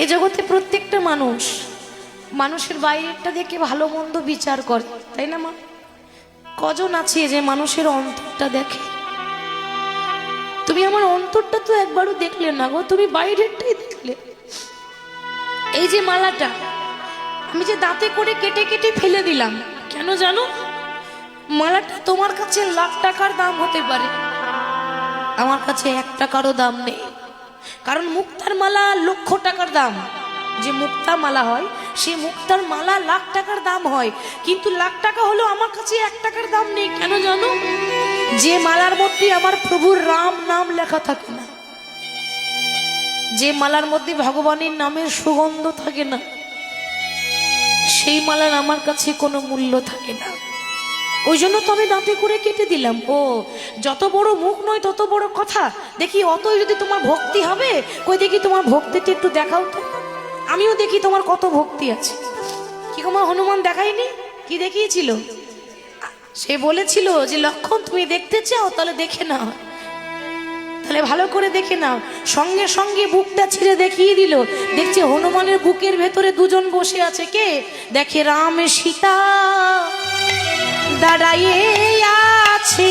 এ জগতে প্রত্যেকটা মানুষ মানুষের বাইরেরটা দেখে ভালো মন্দ বিচার করে, তাই না মা? কজন আছে যে মানুষের অন্তরটা দেখে? তুমি আমার অন্তরটা তো একবারও দেখলে না গো, তুমি বাইরেরটাই দেখলে। এই যে মালাটা আমি যে দাঁতে করে কেটে কেটে ফেলে দিলাম, কেন জানো? মালাটা তোমার কাছে লাখ টাকার দাম হতে পারে, আমার কাছে 1 টাকারও দাম নেই। কারণ মুক্তার মালা লক্ষ টাকার দাম। যে মুক্তা মালা হয় সেই মুক্তার মালা লাখ টাকার দাম হয়, কিন্তু লাখ টাকা হলো আমার কাছে 1 টাকার দাম নেই। কেন জানো? যে মালার মধ্যে আমার প্রভুর রাম নাম লেখা থাকে না, যে মালার মধ্যে ভগবানের নামের সুগন্ধ থাকে না, সেই মালার আমার কাছে কোনো মূল্য থাকে না। ওই জন্য তো আমি দাঁতে করে কেটে দিলাম। ও যত বড় মুখ নয় তত বড় কথা। দেখি অতই যদি তোমার ভক্তি হবে, কই দেখি তোমার ভক্তিটা একটু দেখাও তো, আমিও দেখি তোমার কত ভক্তি আছে। কি তোমার হনুমান দেখায়নি? কি দেখিয়েছিল? সে বলেছিল যে লক্ষণ তুমি দেখতে চাও তাহলে দেখে নাও, তাহলে ভালো করে দেখে নাও। সঙ্গে সঙ্গে বুকটা ছিঁড়ে দেখিয়ে দিল। দেখছি হনুমানের বুকের ভেতরে দুজন বসে আছে। কে? দেখে রাম সীতা দাঁড়াইয়ে আছে।